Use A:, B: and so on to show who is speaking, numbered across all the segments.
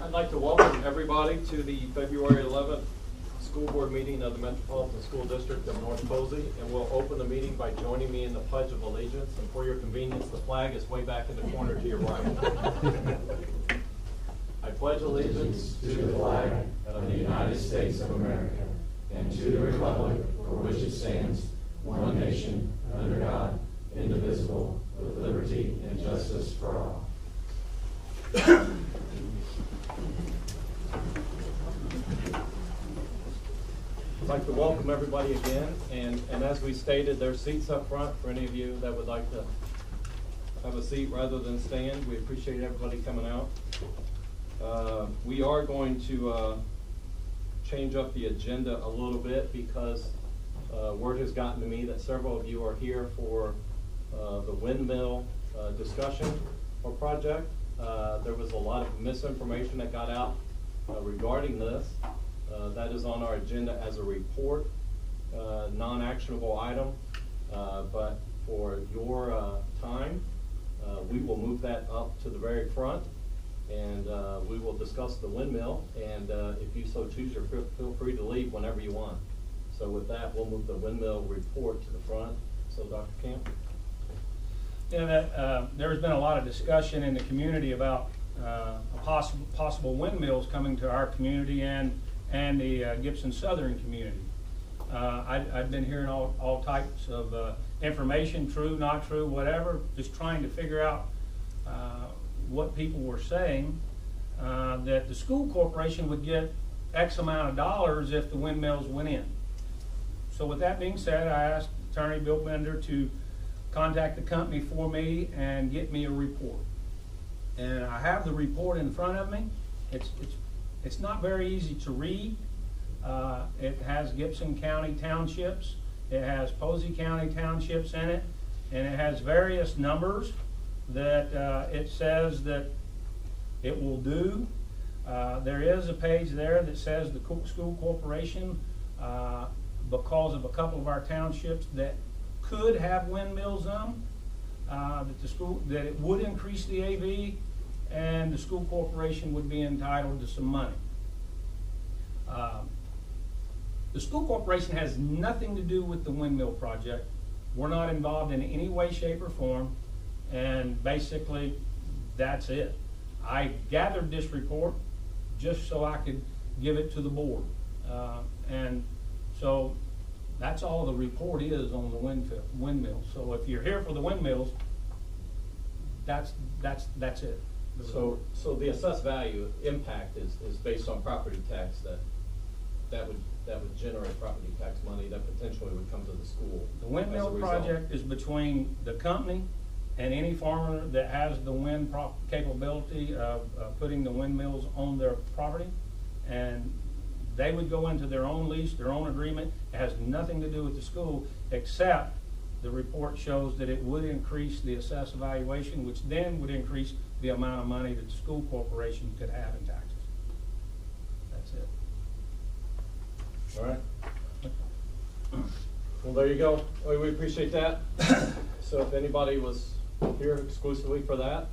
A: I'd like to welcome everybody to the February 11th school board meeting of the Metropolitan School District of North Posey, and we'll open the meeting by joining me in the Pledge of Allegiance. And for your convenience, the flag is way back in the corner to your right. I pledge allegiance to the flag of the United States of America and to the republic for which it stands, one nation, under God, indivisible, with liberty and justice for all. I'd like to welcome everybody again, and as we stated, there's seats up front for any of you that would like to have a seat rather than stand. We appreciate everybody coming out. We are going to change up the agenda a little bit because word has gotten to me that several of you are here for the windmill discussion or project. There was a lot of misinformation that got out regarding this. That is on our agenda as a report, non-actionable item, but for your time, we will move that up to the very front, and we will discuss the windmill, and if you so choose, feel free to leave whenever you want. So with that, we'll move the windmill report to the front. So Dr. Camp?
B: Yeah, there's been a lot of discussion in the community about possible windmills coming to our community and the Gibson Southern community. I've been hearing all types of information, true, not true, whatever, just trying to figure out what people were saying, that the school corporation would get X amount of dollars if the windmills went in. So with that being said, I asked Attorney Bill Bender to contact the company for me and get me a report. And I have the report in front of me. It's not very easy to read. It has Gibson County townships. It has Posey County townships in it. And it has various numbers that it says that it will do. There is a page there that says the school corporation, because of a couple of our townships that could have windmills on them, that it would increase the AV, and the school corporation would be entitled to some money. The school corporation has nothing to do with the windmill project. We're not involved in any way, shape, or form, and basically that's it. I gathered this report just so I could give it to the board, and so that's all the report is on the windmills. So if you're here for the windmills, that's it.
A: So the assessed value impact is based on property tax that would generate property tax money that potentially would come to the school.
B: The windmill project is between the company and any farmer that has the wind capability of putting the windmills on their property, and they would go into their own lease, their own agreement. It has nothing to do with the school, except the report shows that it would increase the assessed valuation, which then would increase the amount of money that the school corporation could have in taxes. That's it.
A: All right. Well, there you go. We appreciate that. So if anybody was here exclusively for that,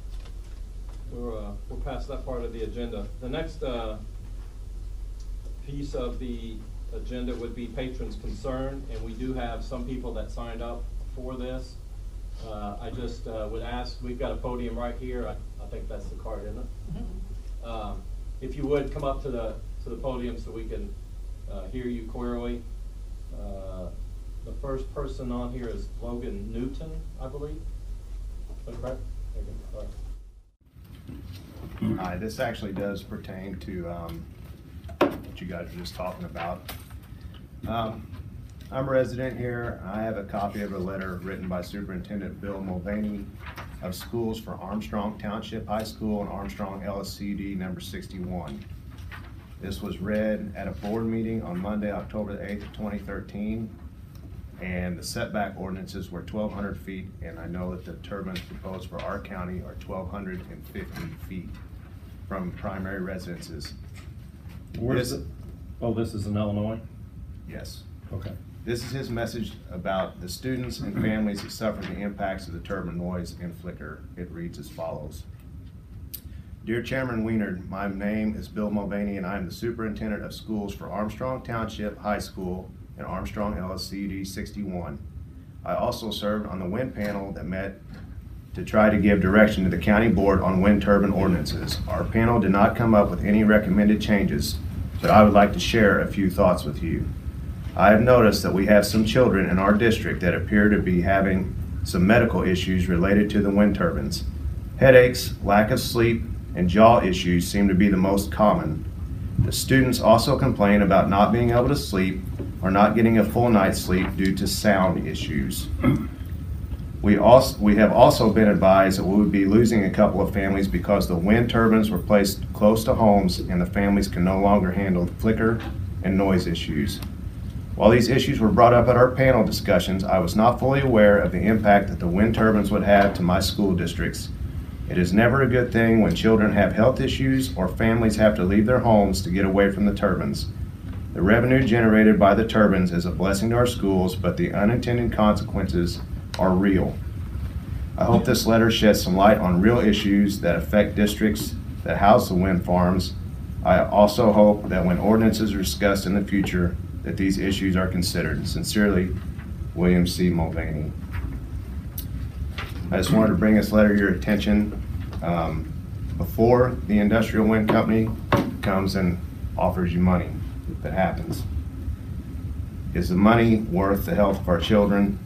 A: we'll pass that part of the agenda. The next piece of the agenda would be patrons' concern, and we do have some people that signed up for this. I just would ask, we've got a podium right here. I think that's the card, isn't it? Mm-hmm. If you would come up to the podium so we can hear you clearly. The first person on here is Logan Newton, I believe. Is that correct?
C: Hi, this actually does pertain to what you guys were just talking about. I'm a resident here. I have a copy of a letter written by Superintendent Bill Mulvaney of schools for Armstrong Township High School and Armstrong LSCD number 61. This was read at a board meeting on Monday, October the 8th of 2013, and the setback ordinances were 1,200 feet, and I know that the turbines proposed for our county are 1,250 feet from primary residences.
D: Where's it? Oh, this is in Illinois?
C: Yes.
D: Okay.
C: This is his message about the students and families that suffer the impacts of the turbine noise and flicker. It reads as follows. Dear Chairman Weiner, my name is Bill Mulvaney and I am the Superintendent of Schools for Armstrong Township High School and Armstrong LSCD 61. I also served on the wind panel that met to try to give direction to the county board on wind turbine ordinances. Our panel did not come up with any recommended changes, but I would like to share a few thoughts with you. I have noticed that we have some children in our district that appear to be having some medical issues related to the wind turbines. Headaches, lack of sleep, and jaw issues seem to be the most common. The students also complain about not being able to sleep or not getting a full night's sleep due to sound issues. We have also been advised that we would be losing a couple of families because the wind turbines were placed close to homes and the families can no longer handle flicker and noise issues. While these issues were brought up at our panel discussions, I was not fully aware of the impact that the wind turbines would have to my school districts. It is never a good thing when children have health issues or families have to leave their homes to get away from the turbines. The revenue generated by the turbines is a blessing to our schools, but the unintended consequences are real. I hope this letter sheds some light on real issues that affect districts that house the wind farms. I also hope that when ordinances are discussed in the future, that these issues are considered. Sincerely, William C. Mulvaney. I just wanted to bring this letter to your attention before the industrial wind company comes and offers you money, if it happens. Is the money worth the health of our children,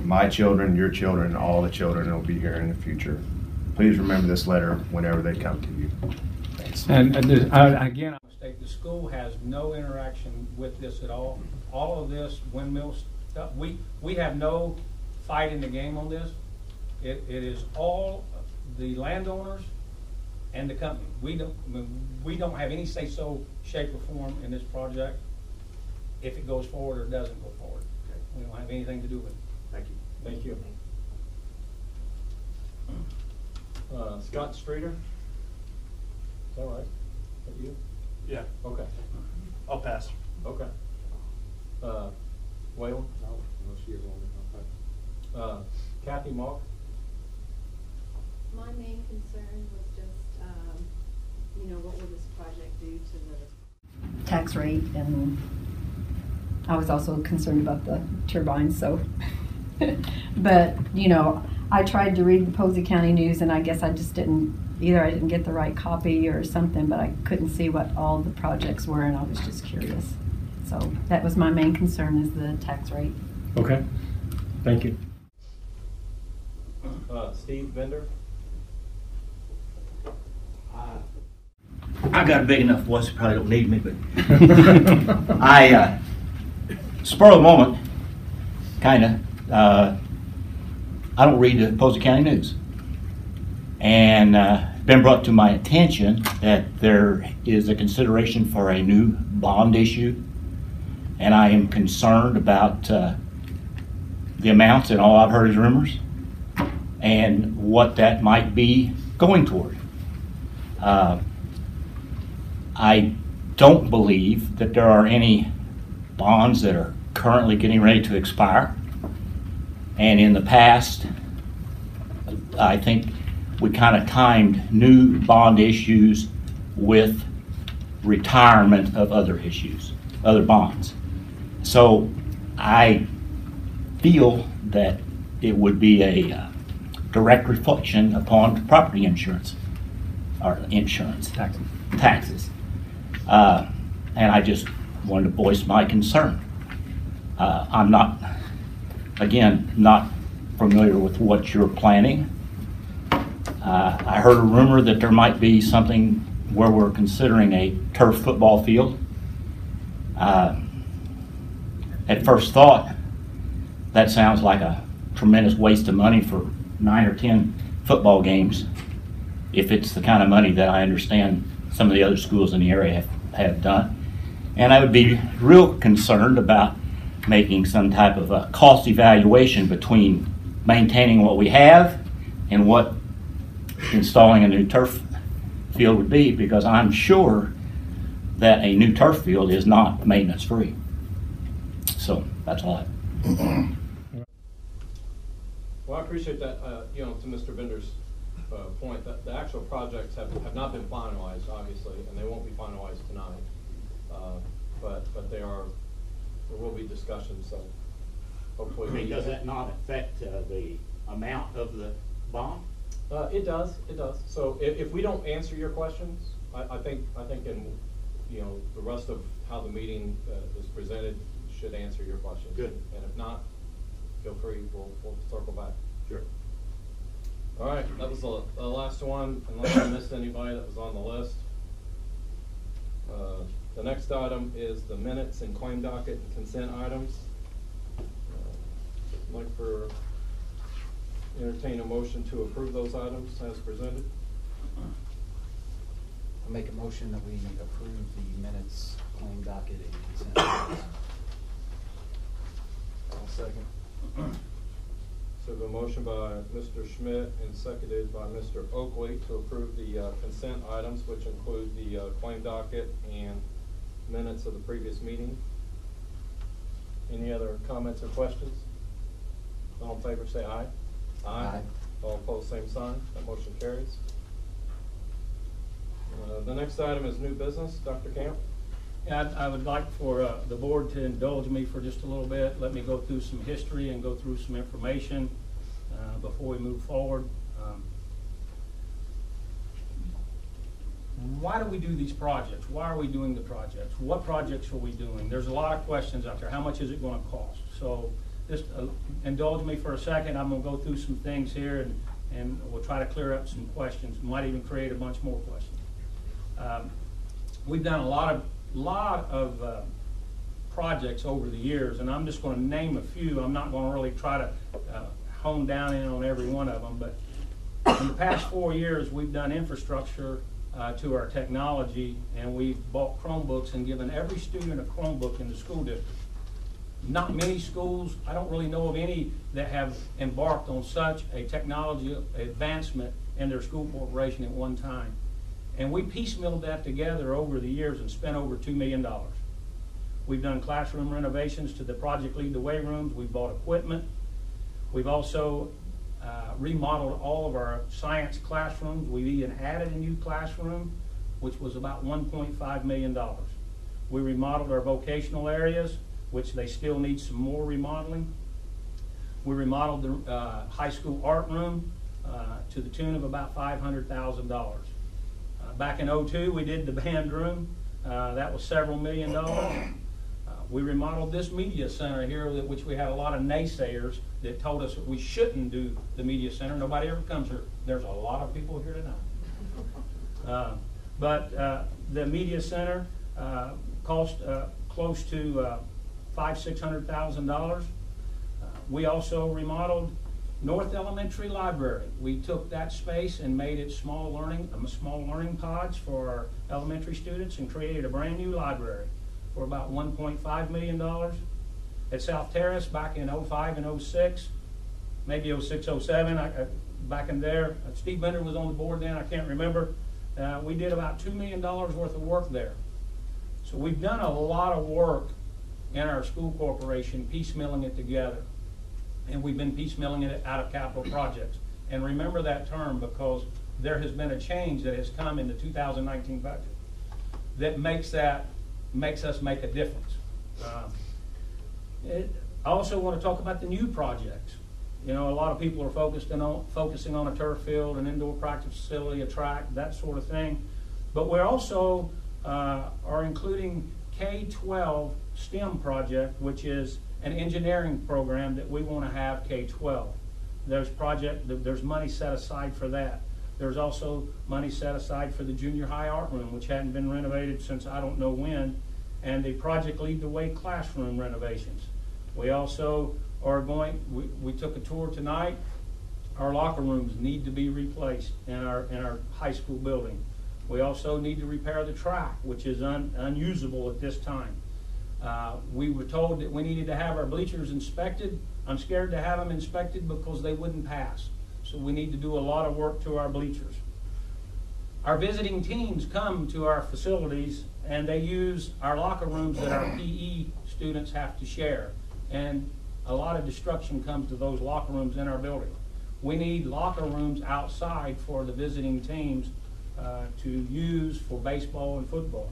C: my children, your children, all the children that will be here in the future? Please remember this letter whenever they come to you. Thanks.
B: And again, I state the school has no interaction with this at all. All of this windmill stuff, we have no fight in the game on this. It is all the landowners and the company. We don't have any say so, shape, or form in this project if it goes forward or doesn't go forward.
A: Okay.
B: We don't have anything to do with it.
A: Thank you. Thank you. Scott Streeter? Is that right? Is that you?
E: Yeah,
A: Okay.
E: I'll pass.
A: Okay. Whalen?
F: No, she is on it.
A: Kathy Mock?
G: My main concern was just, what will this project do to the
H: tax rate, and I was also concerned about the turbines, so. But, I tried to read the Posey County News, and I guess I just either I didn't get the right copy or something, but I couldn't see what all the projects were, and I was just curious. So that was my main concern, is the tax rate.
D: Okay, thank you.
A: Steve Bender?
I: I got a big enough voice, you probably don't need me, but spur of the moment, kinda, I don't read the Posey County News. And been brought to my attention that there is a consideration for a new bond issue, and I am concerned about the amounts, and all I've heard is rumors, and what that might be going toward. I don't believe that there are any bonds that are currently getting ready to expire. And in the past, I think we kind of timed new bond issues with retirement of other issues, other bonds. So I feel that it would be a direct reflection upon property insurance, or insurance, taxes. And I just wanted to voice my concern. I'm not familiar with what you're planning. I heard a rumor that there might be something where we're considering a turf football field. At first thought, that sounds like a tremendous waste of money for 9 or 10 football games, if it's the kind of money that I understand some of the other schools in the area have done. And I would be real concerned about making some type of a cost evaluation between maintaining what we have and what installing a new turf field would be, because I'm sure that a new turf field is not maintenance free. So that's all
A: Well, I appreciate that, to Mr. Bender's point, that the actual projects have not been finalized, obviously, and they won't be finalized tonight. But there will be discussions, so hopefully.
I: I mean, does that not affect the amount of the bond?
A: It does. So if we don't answer your questions, I think in, you know, the rest of how the meeting is presented should answer your questions.
I: Good.
A: And if not, feel free, we'll circle back.
I: Sure.
A: All right, that was the last one, unless I missed anybody that was on the list. The next item is the minutes and claim docket and consent items. I'd like for entertain a motion to approve those items as presented.
E: I make a motion that we approve the minutes, claim docket, and consent items.
A: I'll second. So the motion by Mr. Schmidt and seconded by Mr. Oakley to approve the consent items, which include the claim docket and minutes of the previous meeting. Any other comments or questions? All in favor say aye.
E: Aye.
A: All opposed, same sign. That motion carries. The next item is new business. Dr. Camp?
B: Yeah, I would like for the board to indulge me for just a little bit. Let me go through some history and go through some information before we move forward. Why do we do these projects? Why are we doing the projects? What projects are we doing? There's a lot of questions out there. How much is it going to cost? So just indulge me for a second. I'm going to go through some things here and we'll try to clear up some questions. Might even create a bunch more questions. We've done a lot of projects over the years, and I'm just going to name a few. I'm not going to really try to hone down in on every one of them, but in the past 4 years, we've done infrastructure to our technology, and we've bought Chromebooks and given every student a Chromebook in the school district. Not many schools, I don't really know of any that have embarked on such a technology advancement in their school corporation at one time. And we piecemealed that together over the years and spent over $2 million. We've done classroom renovations to the Project Lead the Way rooms. We've bought equipment. We've also remodeled all of our science classrooms. We've even added a new classroom, which was about $1.5 million. We remodeled our vocational areas, which they still need some more remodeling. We remodeled the high school art room to the tune of about $500,000. Back in '02, we did the band room. That was several $1 million. We remodeled this media center here, which we had a lot of naysayers that told us that we shouldn't do the media center. Nobody ever comes here. There's a lot of people here tonight. But the media center cost close to $500,000–600,000. We also remodeled North Elementary Library. We took that space and made it small learning pods for our elementary students and created a brand new library for about $1.5 million. At South Terrace back in '05 and '06, maybe '06, '07, back in there, Steve Bender was on the board then, I can't remember. We did about $2 million worth of work there. So we've done a lot of work in our school corporation, piecemealing it together. And we've been piecemealing it out of capital projects. And remember that term, because there has been a change that has come in the 2019 budget that makes us make a difference. I also want to talk about the new projects. You know, a lot of people are focusing on a turf field, an indoor practice facility, a track, that sort of thing. But we also are including K12 Stem Project, which is an engineering program that we want to have K12. There's money set aside for that. There's also money set aside for the junior high art room, which hadn't been renovated since I don't know when, and the Project Lead the Way classroom renovations. We also are we took a tour tonight. Our locker rooms need to be replaced in our high school building. We also need to repair the track, which is unusable at this time. We were told that we needed to have our bleachers inspected. I'm scared to have them inspected because they wouldn't pass. So we need to do a lot of work to our bleachers. Our visiting teams come to our facilities and they use our locker rooms that our PE students have to share. And a lot of destruction comes to those locker rooms in our building. We need locker rooms outside for the visiting teams to use for baseball and football.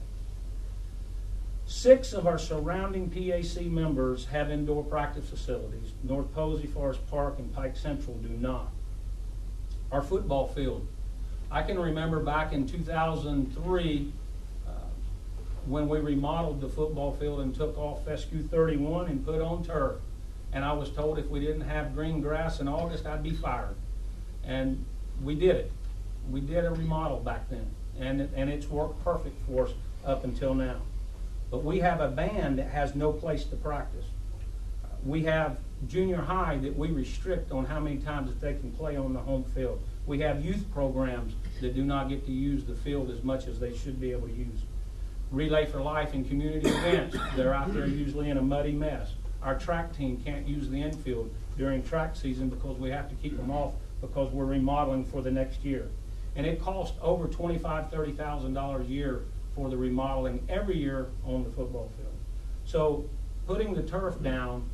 B: 6 of our surrounding PAC members have indoor practice facilities. North Posey, Forest Park, and Pike Central do not. Our football field. I can remember back in 2003 when we remodeled the football field and took off fescue 31 and put on turf. And I was told if we didn't have green grass in August, I'd be fired. And we did it. We did a remodel back then, and it's worked perfect for us up until now. But we have a band that has no place to practice. We have junior high that we restrict on how many times that they can play on the home field. We have youth programs that do not get to use the field as much as they should be able to use. Relay for Life and community events, they're out there usually in a muddy mess. Our track team can't use the infield during track season because we have to keep them off because we're remodeling for the next year. And it costs over $25,000, $30,000 a year for the remodeling every year on the football field. So putting the turf down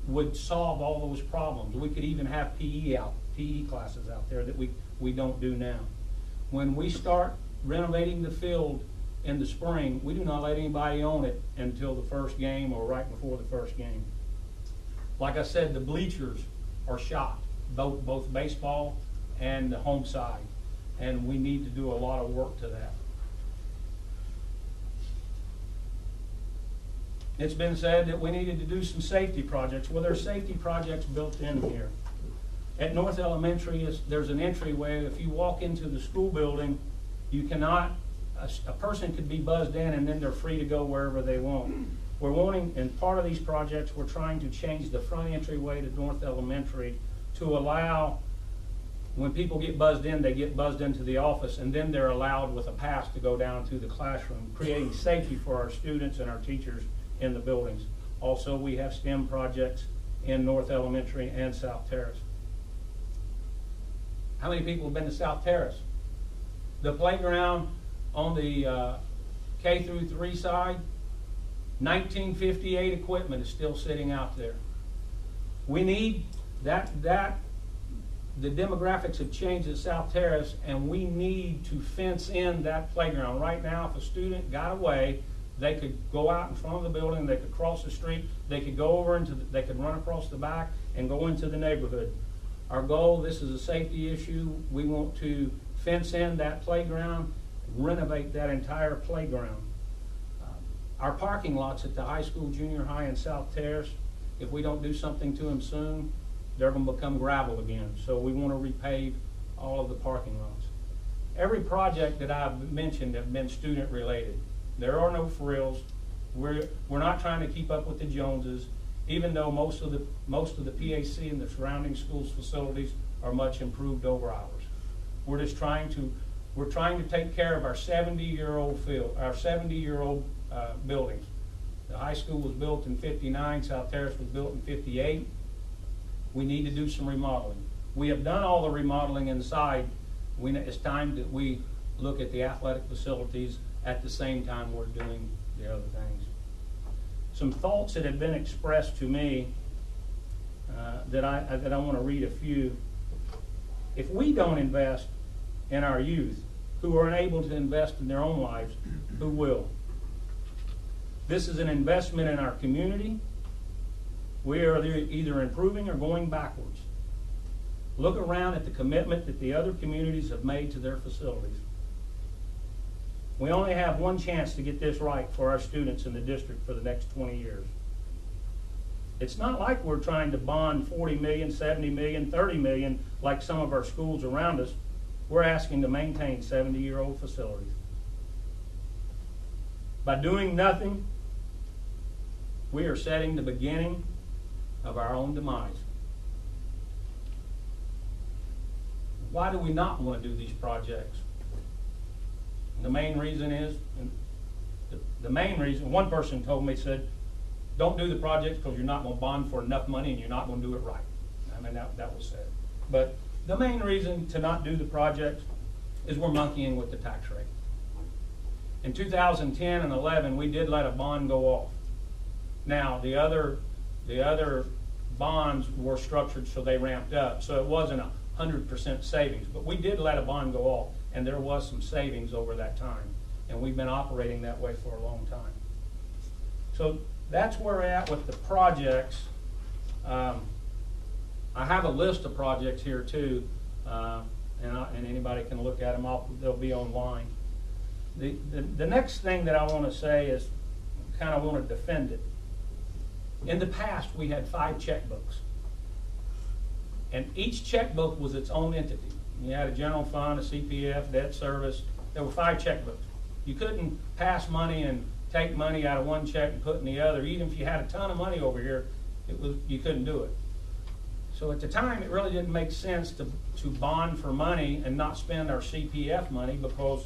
B: would solve all those problems. We could even have PE classes out there that we don't do now. When we start renovating the field in the spring, we do not let anybody own it until the first game or right before the first game. Like I said, the bleachers are shot, both baseball and the home side, and we need to do a lot of work to that. It's been said that we needed to do some safety projects. Well, there's safety projects built in here. At North Elementary, there's an entryway. If you walk into the school building, you cannot, a person could be buzzed in and then they're free to go wherever they want. We're wanting, in part of these projects, we're trying to change the front entryway to North Elementary to allow, when people get buzzed in, they get buzzed into the office, and then they're allowed with a pass to go down to the classroom, creating safety for our students and our teachers in the buildings. Also, we have STEM projects in North Elementary and South Terrace. How many people have been to South Terrace? The playground on the K-3 side, 1958 equipment is still sitting out there. We need that the demographics have changed at South Terrace, and we need to fence in that playground. Right now, if a student got away, they could go out in front of the building, they could cross the street, they could go over into they could run across the back and go into the neighborhood. Our goal, this is a safety issue, we want to fence in that playground, renovate that entire playground. Our parking lots at the high school, junior high, and South Terrace, if we don't do something to them soon, they're going to become gravel again. So we want to repave all of the parking lots. Every project that I've mentioned have been student related. There are no frills. We're not trying to keep up with the Joneses, even though most of the PAC and the surrounding schools facilities are much improved over ours. We're just trying to take care of our 70-year-old field, our 70-year-old buildings. The high school was built in '59. South Terrace was built in '58. We need to do some remodeling. We have done all the remodeling inside. It's time that we look at the athletic facilities at the same time we're doing the other things. Some thoughts that have been expressed to me that I want to read a few. If we don't invest in our youth, who are unable to invest in their own lives, who will? This is an investment in our community. We are either improving or going backwards. Look around at the commitment that the other communities have made to their facilities. We only have one chance to get this right for our students in the district for the next 20 years. It's not like we're trying to bond 40 million, 70 million, 30 million like some of our schools around us. We're asking to maintain 70-year-old facilities. By doing nothing, we are setting the beginning of our own demise. Why do we not want to do these projects? The main reason is, one person told me, said, don't do the projects because you're not going to bond for enough money and you're not going to do it right. I mean, that was said. But the main reason to not do the projects is we're monkeying with the tax rate. In 2010 and 11, we did let a bond go off. Now, the other bonds were structured so they ramped up. So it wasn't 100% savings, but we did let a bond go off, and there was some savings over that time, and we've been operating that way for a long time. So that's where we're at with the projects. I have a list of projects here too, and anybody can look at them. They'll be online. The next thing that I want to say is, kind of want to defend it. In the past, we had 5 checkbooks, and each checkbook was its own entity. You had a general fund, a CPF, debt service. There were 5 checkbooks. You couldn't pass money and take money out of one check and put in the other. Even if you had a ton of money over here, you couldn't do it. So at the time, it really didn't make sense to bond for money and not spend our CPF money, because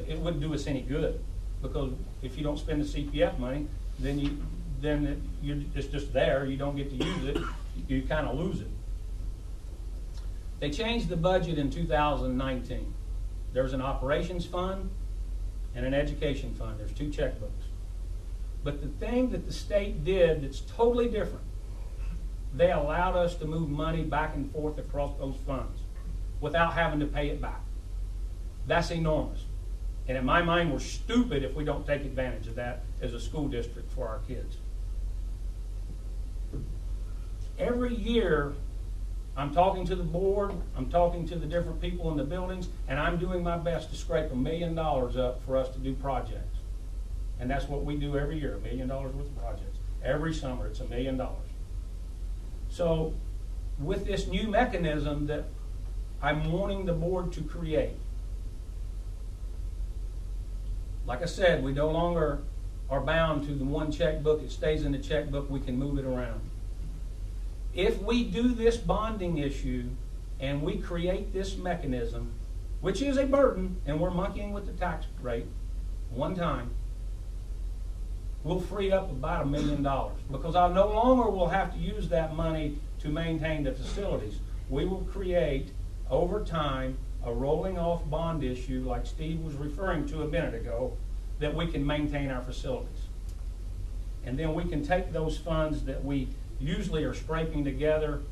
B: it wouldn't do us any good. Because if you don't spend the CPF money, then it's just there. You don't get to use it. You kind of lose it. They changed the budget in 2019. There's an operations fund and an education fund. There's 2 checkbooks. But the thing that the state did that's totally different, they allowed us to move money back and forth across those funds without having to pay it back. That's enormous. And in my mind, we're stupid if we don't take advantage of that as a school district for our kids. Every year, I'm talking to the board, I'm talking to the different people in the buildings, and I'm doing my best to scrape $1 million up for us to do projects. And that's what we do every year, $1 million worth of projects. Every summer, it's $1 million. So, with this new mechanism that I'm wanting the board to create, like I said, we no longer are bound to the one checkbook. It stays in the checkbook. We can move it around. If we do this bonding issue and we create this mechanism, which is a burden, and we're monkeying with the tax rate one time, we'll free up about $1 million, because I no longer will have to use that money to maintain the facilities. We will create, over time, a rolling off bond issue, like Steve was referring to a minute ago, that we can maintain our facilities. And then we can take those funds that we usually are scraping together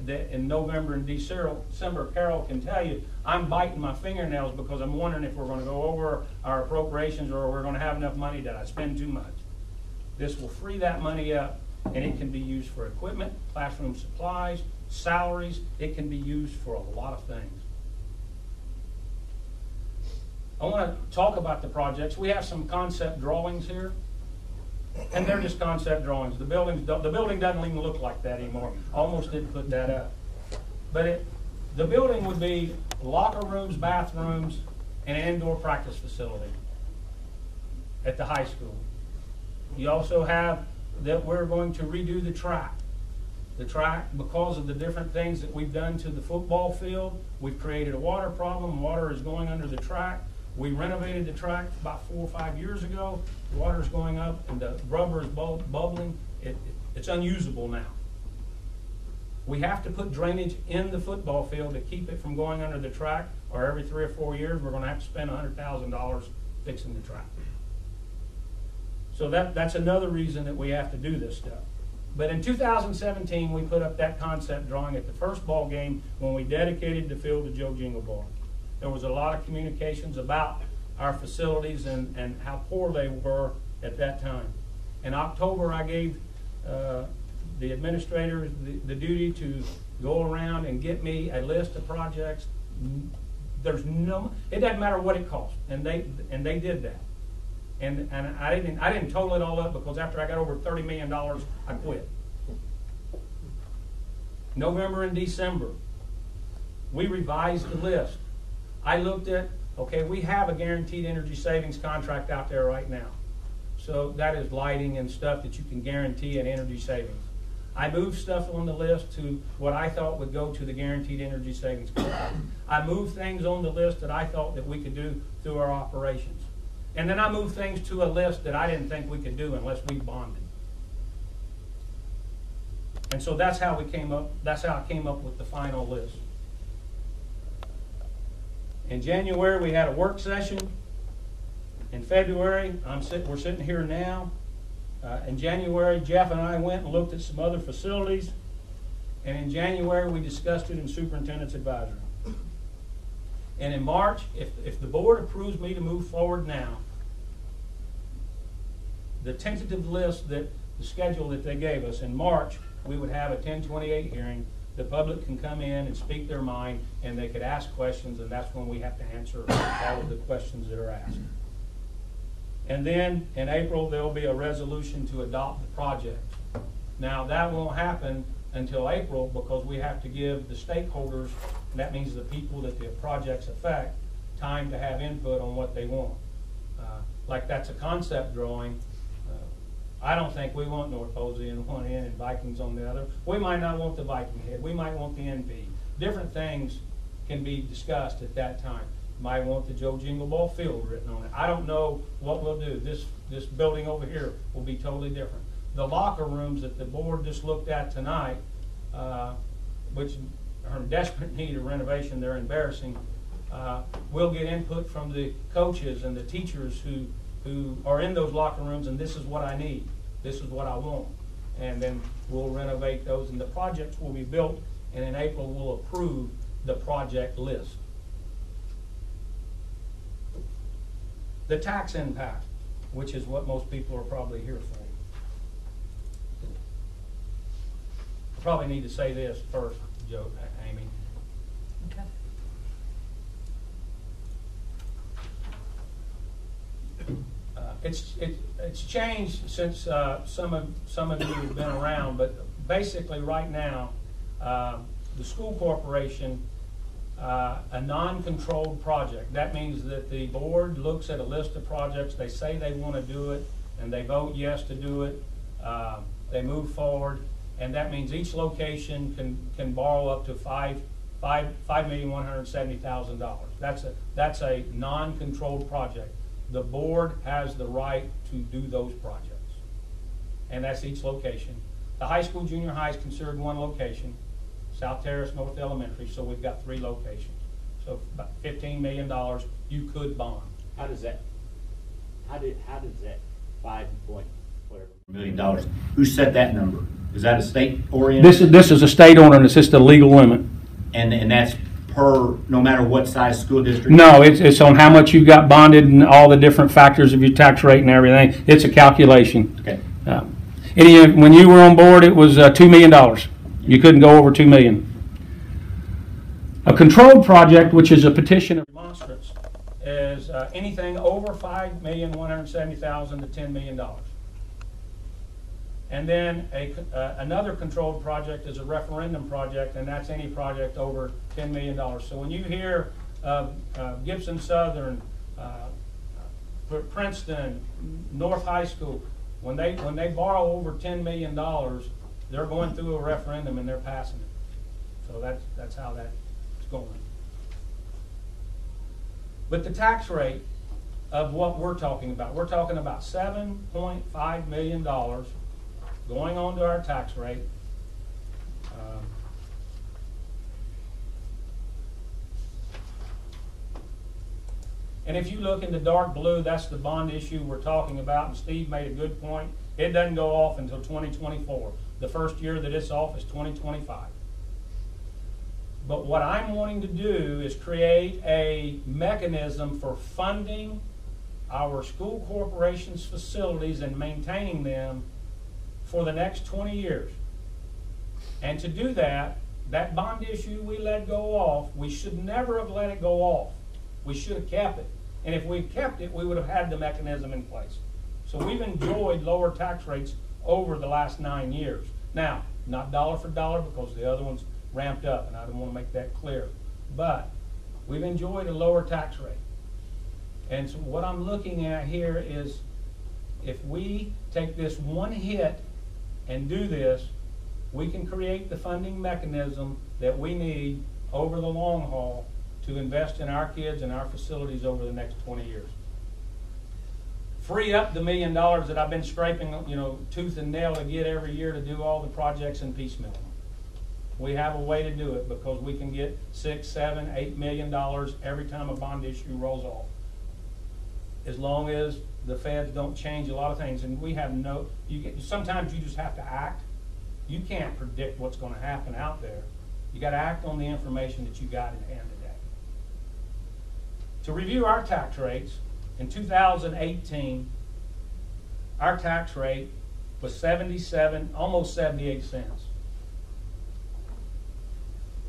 B: that in November and December. Carol can tell you, I'm biting my fingernails because I'm wondering if we're going to go over our appropriations, or we're going to have enough money that I spend too much. This will free that money up, and it can be used for equipment, classroom supplies, salaries. It can be used for a lot of things. I want to talk about the projects. We have some concept drawings here, and they're just concept drawings. The building doesn't even look like that anymore. Almost didn't put that up. But the building would be locker rooms, bathrooms, and an indoor practice facility at the high school. You also have that we're going to redo the track. The track, because of the different things that we've done to the football field, we've created a water problem. Water is going under the track. We renovated the track about 4 or 5 years ago. The water is going up and the rubber is bubbling. It's unusable now. We have to put drainage in the football field to keep it from going under the track, or every 3 or 4 years we're going to have to spend $100,000 fixing the track. So that's another reason that we have to do this stuff. But in 2017, we put up that concept drawing at the first ball game when we dedicated the field to Joe Jingleball. There was a lot of communications about our facilities and how poor they were at that time. In October, I gave the administrators the duty to go around and get me a list of projects. It doesn't matter what it costs, and they did that. And I didn't total it all up, because after I got over $30 million, I quit. November and December, we revised the list. I looked at, okay, we have a guaranteed energy savings contract out there right now. So that is lighting and stuff that you can guarantee an energy savings. I moved stuff on the list to what I thought would go to the guaranteed energy savings contract. I moved things on the list that I thought that we could do through our operations. And then I moved things to a list that I didn't think we could do unless we bonded. And so that's how I came up with the final list. In January, we had a work session. In February, we're sitting here now. In January, Jeff and I went and looked at some other facilities. And in January, we discussed it in Superintendent's Advisory. And in March, if the board approves me to move forward now, the tentative list the schedule that they gave us, in March, we would have a 1028 hearing. The public can come in and speak their mind, and they could ask questions, and that's when we have to answer all of the questions that are asked. And then in April, there'll be a resolution to adopt the project. Now, that won't happen until April because we have to give the stakeholders, and that means the people that the projects affect, time to have input on what they want. Like that's a concept drawing. I don't think we want North Posey in one end and Vikings on the other. We might not want the Viking head. We might want the NP. Different things can be discussed at that time. Might want the Joe Jingle Ball Field written on it. I don't know what we'll do. This building over here will be totally different. The locker rooms that the board just looked at tonight, which are in desperate need of renovation, they're embarrassing. We'll get input from the coaches and the teachers who are in those locker rooms, and this is what I need. This is what I want. And then we'll renovate those, and the projects will be built, and in April we'll approve the project list. The tax impact, which is what most people are probably here for. I probably need to say this first, Amy.
H: Okay.
B: It's changed since some of you have been around, but basically right now, the school corporation, a non-controlled project. That means that the board looks at a list of projects, they say they want to do it, and they vote yes to do it. They move forward, and that means each location can borrow up to $5,170,000. That's a non-controlled project. The board has the right to do those projects, and that's each location. The high school, junior high is considered one location. South Terrace, North Elementary, so we've got 3 locations. So about $15 million you could bond.
I: How does that $5 million, who set that number? Is that a state oriented?
B: This is a state ordinance, it's the legal limit.
I: And that's per, no matter what size school district?
B: No, it's on how much you got bonded and all the different factors of your tax rate and everything. It's a calculation.
I: Okay.
B: When you were on board, it was $2 million. You couldn't go over $2 million. A controlled project, which is a petition of remonstrance, is anything over $5,170,000 to $10 million. And then another controlled project is a referendum project, and that's any project over $10 million. So when you hear Gibson Southern, Princeton, North High School, when they borrow over $10 million, they're going through a referendum and they're passing it. So that's how that's going. But the tax rate of what we're talking about $7.5 million going on to our tax rate. And if you look in the dark blue, that's the bond issue we're talking about, and Steve made a good point. It doesn't go off until 2024. The first year that it's off is 2025. But what I'm wanting to do is create a mechanism for funding our school corporation's facilities and maintaining them for the next 20 years. And to do that, that bond issue we let go off, we should never have let it go off. We should have kept it. And if we kept it, we would have had the mechanism in place. So we've enjoyed lower tax rates over the last 9 years. Now, not dollar for dollar because the other ones ramped up, and I don't want to make that clear. But we've enjoyed a lower tax rate. And so what I'm looking at here is if we take this one hit and do this, we can create the funding mechanism that we need over the long haul to invest in our kids and our facilities over the next 20 years. Free up the $1 million that I've been scraping, tooth and nail to get every year to do all the projects in piecemeal. We have a way to do it because we can get $6, $7, $8 million every time a bond issue rolls off. As long as the feds don't change a lot of things, and we have sometimes you just have to act, You can't predict what's going to happen out there. You got to act on the information that you got in hand today. To review our tax rates, in 2018, our tax rate was 77, almost 78 cents.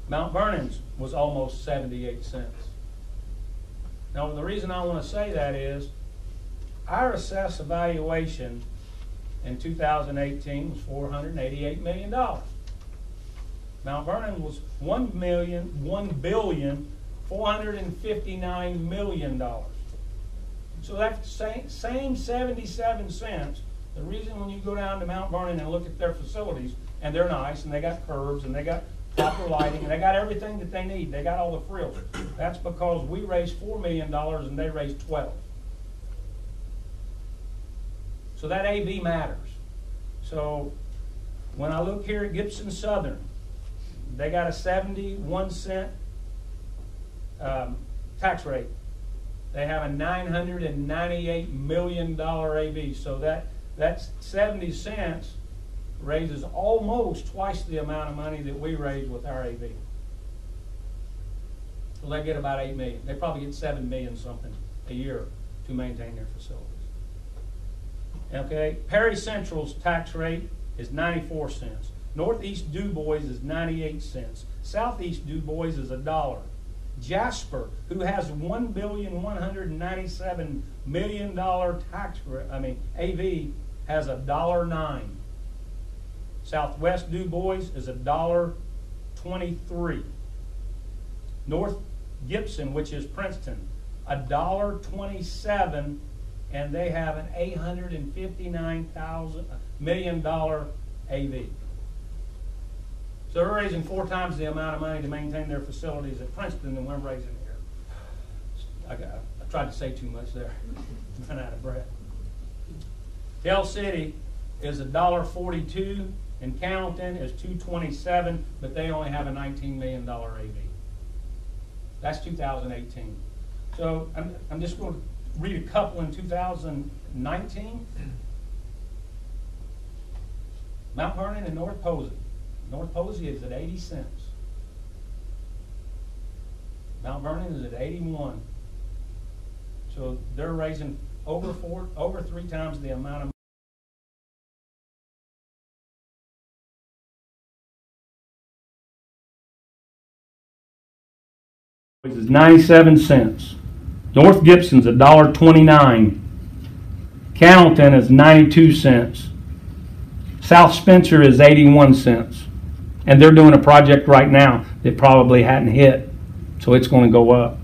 B: Mount Vernon's was almost 78 cents. Now, the reason I want to say that is our assessed evaluation in 2018 was $488 million. Mount Vernon was $1,459 million. So that same 77 cents, the reason when you go down to Mount Vernon and look at their facilities, and they're nice, and they got curbs, and they got proper lighting, and they got everything that they need, they got all the frills. That's because we raised $4 million and they raised 12. So that AV matters. So when I look here at Gibson Southern, they got a 71-cent tax rate. They have a $998 million AV. So that's 70 cents raises almost twice the amount of money that we raise with our AV. So they get about $8 million. They probably get $7 million something a year to maintain their facilities. Okay, Perry Central's tax rate is 94 cents. Northeast Du Bois is 98 cents. Southeast Du Bois is $1. Jasper, who has $1,197 million AV, has $1.09. Southwest Du Bois is $1.23. North Gibson, which is Princeton, $1.27, and they have an $859 million AV. So they're raising 4 times the amount of money to maintain their facilities at Princeton than we're raising here. I tried to say too much there. Ran out of breath. Hill City is $1.42, and Carrollton is $2.27, but they only have a $19 million AV. That's 2018. So I'm just going to read a couple in 2019. Mount Vernon and North Posey. North Posey is at 80 cents. Mount Vernon is at 81. So they're raising over 3 times the amount of is 97 cents. North Gibson's $1.29. Cannleton is 92 cents. South Spencer is 81 cents. And they're doing a project right now that probably hadn't hit, so it's going to go up.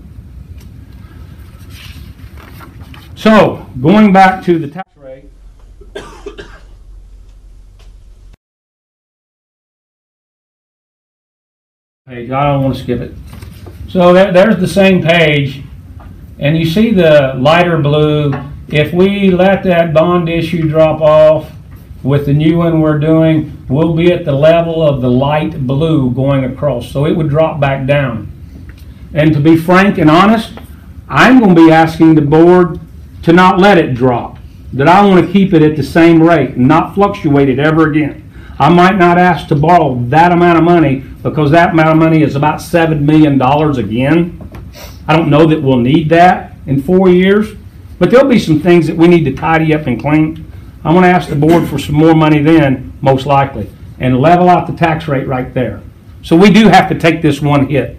B: So, going back to the tax rate, page, I don't want to skip it. So there's the same page, and you see the lighter blue. If we let that bond issue drop off with the new one we're doing, we'll be at the level of the light blue going across. So it would drop back down. And to be frank and honest, I'm going to be asking the board to not let it drop. That I want to keep it at the same rate and not fluctuate it ever again. I might not ask to borrow that amount of money because that amount of money is about $7 million again. I don't know that we'll need that in 4 years, but there'll be some things that we need to tidy up and clean. I'm going to ask the board for some more money then, most likely, and level out the tax rate right there. So we do have to take this one hit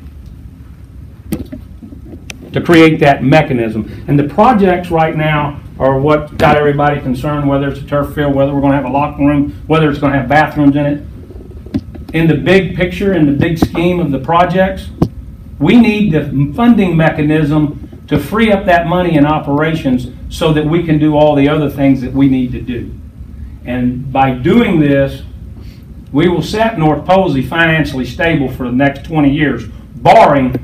B: to create that mechanism. And the projects right now are what got everybody concerned, whether it's a turf field, whether we're going to have a locker room, whether it's going to have bathrooms in it. In the big picture, in the big scheme of the projects, we need the funding mechanism to free up that money in operations so that we can do all the other things that we need to do. And by doing this, we will set North Posey financially stable for the next 20 years, barring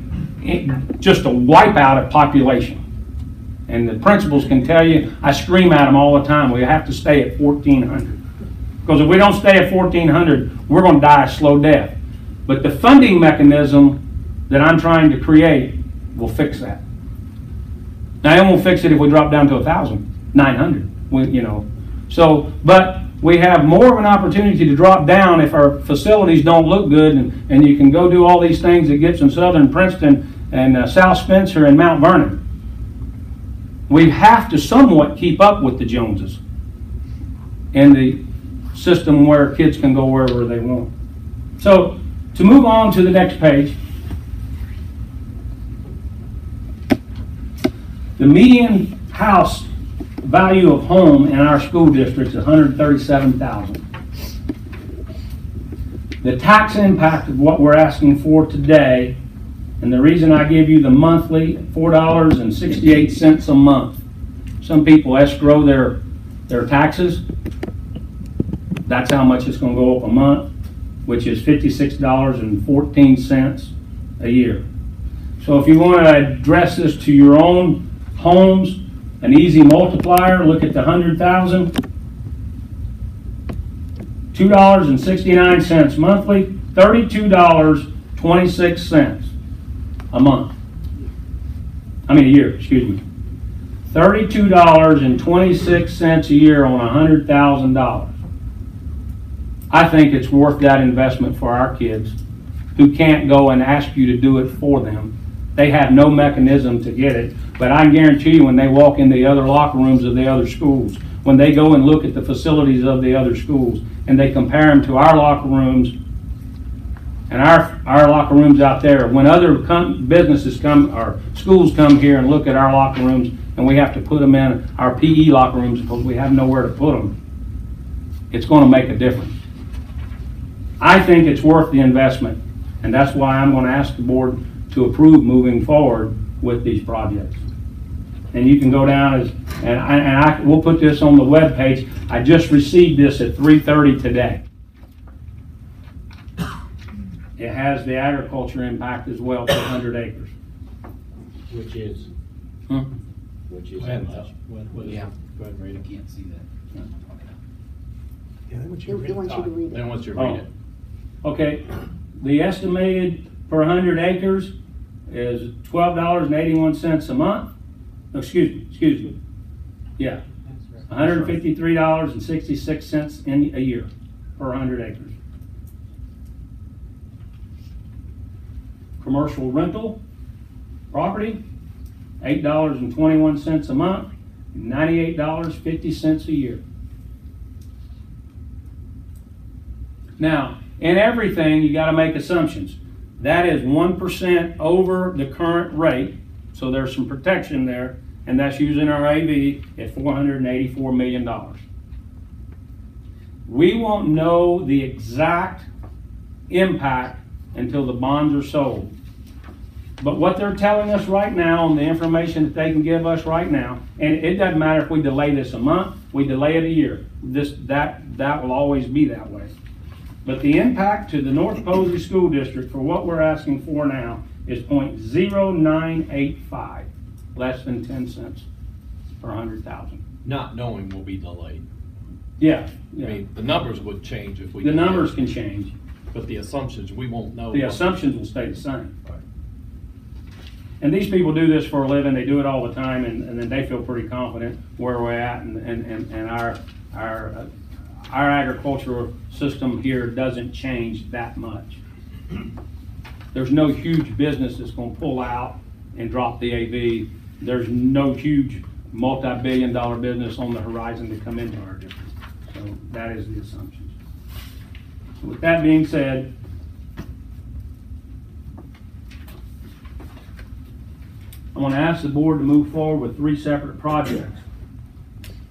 B: just a wipeout of population. And the principals can tell you, I scream at them all the time, we have to stay at 1,400. Because if we don't stay at 1,400, we're going to die a slow death. But the funding mechanism that I'm trying to create will fix that. Now, it won't fix it if we drop down to 1,900. So, but we have more of an opportunity to drop down if our facilities don't look good, and you can go do all these things at Gibson Southern, Princeton, and South Spencer and Mount Vernon. We have to somewhat keep up with the Joneses in the system where kids can go wherever they want. So, to move on to the next page, the median house value of home in our school district is $137,000. The tax impact of what we're asking for today, and the reason I give you the monthly $4.68 a month. Some people escrow their taxes. That's how much it's going to go up a month, which is $56.14 a year. So if you want to address this to your own homes, an easy multiplier, look at the 100,000, $2.69 monthly, $32.26 a month. I mean a year, excuse me. $32.26 a year on $100,000. I think it's worth that investment for our kids who can't go and ask you to do it for them. They have no mechanism to get it, but I guarantee you when they walk in the other locker rooms of the other schools, when they go and look at the facilities of the other schools, and they compare them to our locker rooms and our locker rooms out there, when other businesses come, or schools come here and look at our locker rooms, and we have to put them in our PE locker rooms because we have nowhere to put them, it's going to make a difference. I think it's worth the investment, and that's why I'm going to ask the board to approve moving forward with these projects. And you can go down we'll put this on the web page. I just received this at 3:30 today. It has the agriculture impact as well for 100 acres.
E: Which is? Which is how much? Yeah. Go ahead and read it. I can't see that.
F: He wants you to read it.
E: Then once you read it.
B: Okay, the estimated per 100 acres is $12.81 a month. Excuse me. Yeah, $153.66 in a year per 100 acres. Commercial rental property, $8.21 a month, $98.50 a year. Now, in everything, you got to make assumptions. That is 1% over the current rate, so there's some protection there, and that's using our AV at $484 million. We won't know the exact impact until the bonds are sold. But what they're telling us right now, and the information that they can give us right now, and it doesn't matter if we delay this a month, we delay it a year. That will always be that way. But the impact to the North Posey School District for what we're asking for now is 0.0985, less than 10 cents per 100,000.
J: Not knowing will be delayed.
B: Yeah.
J: I mean, the numbers would change if we.
B: The numbers can change.
J: But the assumptions, we won't know.
B: The assumptions will stay the same. Right. And these people do this for a living. They do it all the time, and then they feel pretty confident where we're at, and our agricultural system here doesn't change that much. There's no huge business that's going to pull out and drop the AV. There's no huge multi-billion-dollar business on the horizon to come into our district. So that is the assumptions. So with that being said, I want to ask the board to move forward with 3 separate projects.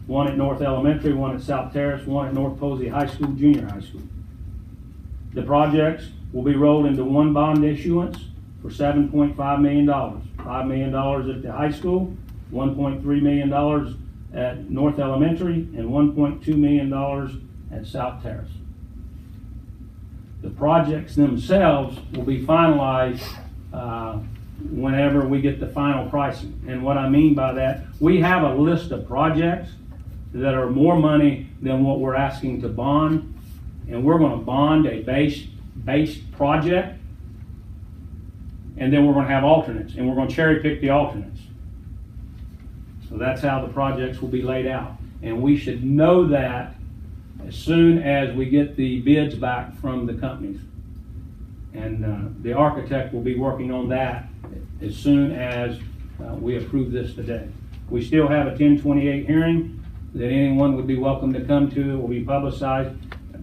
B: One at North Elementary, one at South Terrace, one at North Posey High School, Junior High School. The projects will be rolled into one bond issuance for $7.5 million. $5 million at the high school, $1.3 million at North Elementary, and $1.2 million at South Terrace. The projects themselves will be finalized whenever we get the final pricing. And what I mean by that, we have a list of projects that are more money than what we're asking to bond, and we're going to bond a base project, and then we're going to have alternates, and we're going to cherry pick the alternates. So that's how the projects will be laid out, and we should know that as soon as we get the bids back from the companies. And the architect will be working on that as soon as we approve this today. We still have a 1028 hearing that anyone would be welcome to come to. It will be publicized.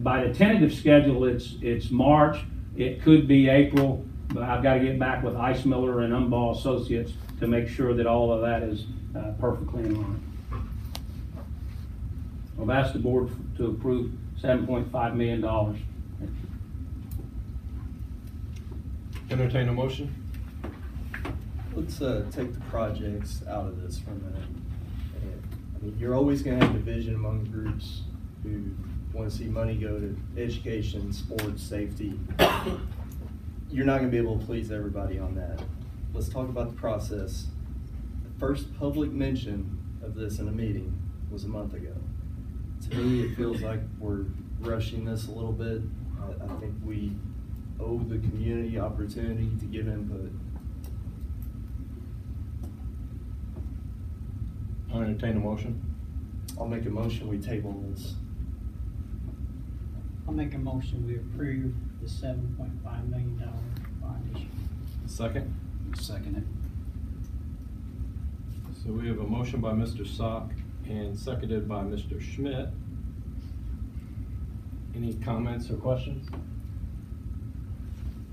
B: By the tentative schedule, it's March. It could be April, but I've got to get back with Ice Miller and Umbaugh Associates to make sure that all of that is perfectly in line. I've asked the board to approve $7.5 million.
J: Entertain a motion?
F: Let's take the projects out of this for a minute. And, I mean, you're always going to have division among groups who want to see money go to education, sports, safety. You're not going to be able to please everybody on that. Let's talk about the process. The first public mention of this in a meeting was a month ago. To me, it feels like we're rushing this a little bit. I think we owe the community opportunity to give input.
J: I'll entertain a motion.
F: I'll make a motion, we table this.
K: I'll make a motion, we approve the $7.5 million bond issue.
J: Second?
E: Second it.
J: So we have a motion by Mr. Sock and seconded by Mr. Schmidt. Any comments or questions?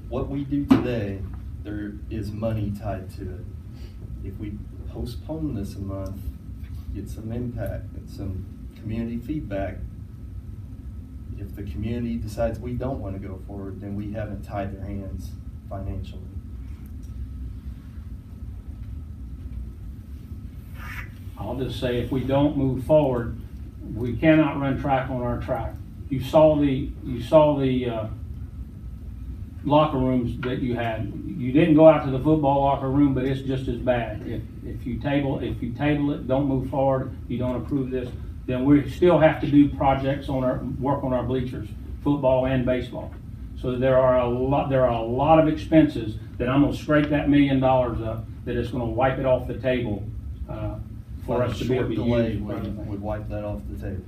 F: What we do today, there is money tied to it. If we postpone this a month, get some impact and some community feedback. If the community decides we don't want to go forward, then we haven't tied their hands financially.
B: I'll just say, if we don't move forward, we cannot run track on our track. You saw the locker rooms that you had. You didn't go out to the football locker room, but it's just as bad. If you table it, don't move forward, you don't approve this, then we still have to do projects work on our bleachers, football and baseball. So there are a lot of expenses that I'm gonna scrape that $1 million up, that is gonna wipe it off the table for us to be able to use.
F: Would wipe that off the table.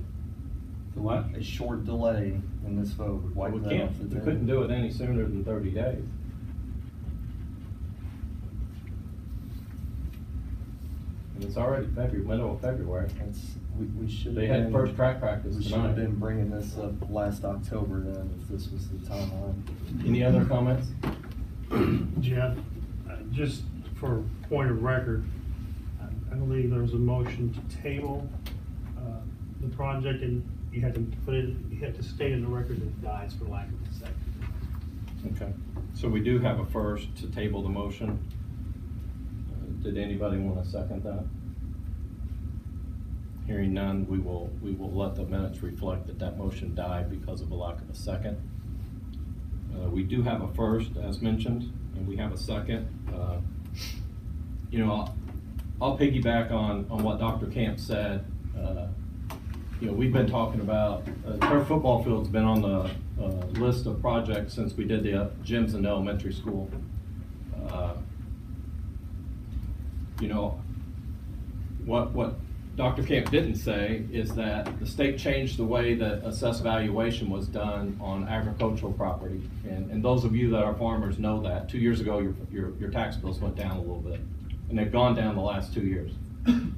B: The what?
F: A short delay in this vote would wipe that off the
J: We
F: table.
J: couldn't do it any sooner than 30 days. And it's already middle of February.
F: We should.
J: They had first track practice
F: We should have
J: tonight.
F: been bringing this up last October then, if this was the timeline.
J: Any other comments?
L: Jeff, just for point of record, I believe there was a motion to table the project, and you had to state in the record that it dies for lack of a second.
J: Okay, so we do have a first to table the motion. Did anybody want to second that? Hearing none, we will let the minutes reflect that motion died because of a lack of a second. We do have a first, as mentioned, and we have a second. I'll piggyback on what Dr. Camp said. We've been talking about, turf football field's been on the list of projects since we did the gyms in the elementary school. What Dr. Camp didn't say is that the state changed the way that assessed valuation was done on agricultural property. And those of you that are farmers know that. 2 years ago, your tax bills went down a little bit. And they've gone down the last 2 years.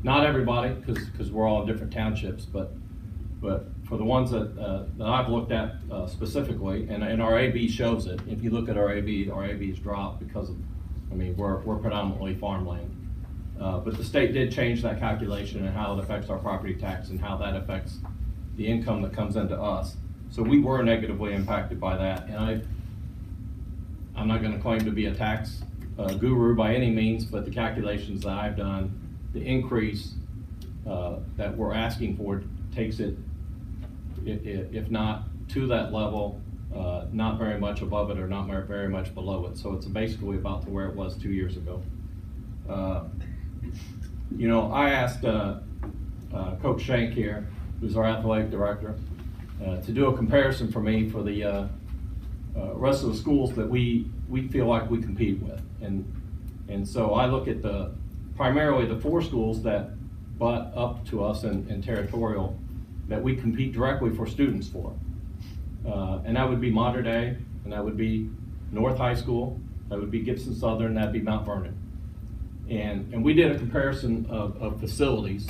J: Not everybody, because we're all in different townships, but for the ones that I've looked at specifically, and our AB shows it. If you look at our AB's dropped because of, we're predominantly farmland. But the state did change that calculation and how it affects our property tax and how that affects the income that comes into us. So we were negatively impacted by that. And I'm not going to claim to be a tax guru by any means, but the calculations that I've done, the increase that we're asking for takes it, if not to that level, not very much above it or not very much below it. So it's basically about to where it was 2 years ago. I asked Coach Shank here, who's our athletic director, to do a comparison for me for the rest of the schools that we feel like we compete with. And so I look at primarily the 4 schools that butt up to us in territorial, that we compete directly for students for. And that would be Mater Dei, and that would be North High School, that would be Gibson Southern, that'd be Mount Vernon. And we did a comparison of facilities.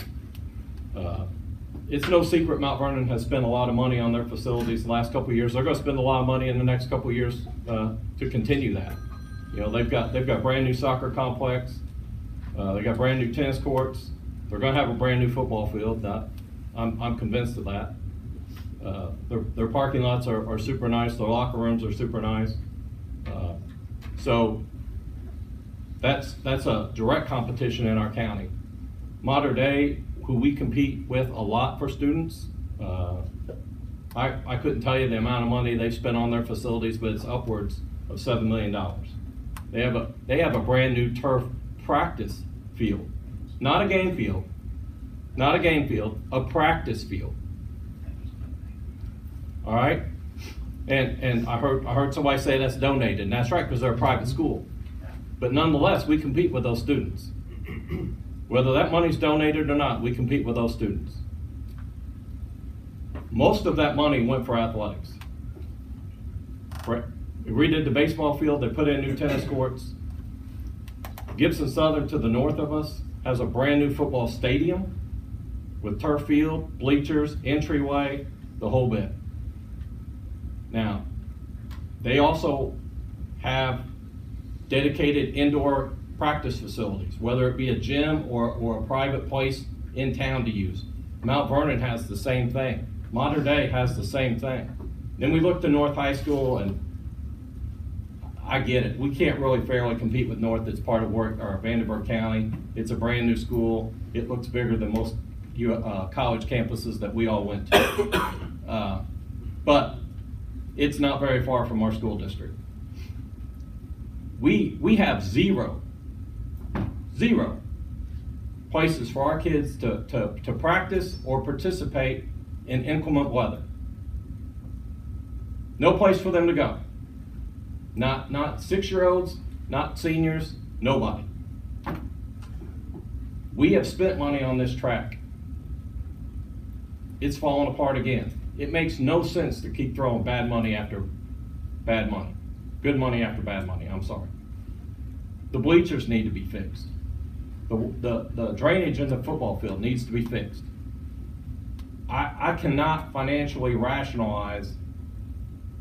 J: It's no secret Mount Vernon has spent a lot of money on their facilities the last couple of years. They're going to spend a lot of money in the next couple of years to continue that. You know, they've got brand new soccer complex. They got brand new tennis courts. They're going to have a brand new football field. I'm convinced of that. Their parking lots are super nice. Their locker rooms are super nice. So that's a direct competition in our county. Mater Dei, who we compete with a lot for students, I couldn't tell you the amount of money they've spent on their facilities, but it's upwards of $7 million. They have a brand new turf practice field, not a game field, a practice field. All right, and I heard somebody say that's donated, and that's right, because they're a private school. But nonetheless, we compete with those students. Whether that money's donated or not, we compete with those students. Most of that money went for athletics. We redid the baseball field, they put in new tennis courts. Gibson Southern, to the north of us, has a brand new football stadium with turf field, bleachers, entryway, the whole bit. Now, they also have dedicated indoor practice facilities, whether it be a gym or a private place in town to use. Mount Vernon has the same thing. Mater Dei has the same thing. Then we look to North High School, and I get it. We can't really fairly compete with North. It's part of Vandenberg County. It's a brand new school. It looks bigger than most college campuses that we all went to. But it's not very far from our school district. We have zero places for our kids to practice or participate in inclement weather. No place for them to go. Not 6-year-olds, not seniors, nobody. We have spent money on this track. It's falling apart again. It makes no sense to keep throwing bad money after bad money. Good money after bad money, I'm sorry. The bleachers need to be fixed. The drainage in the football field needs to be fixed. I cannot financially rationalize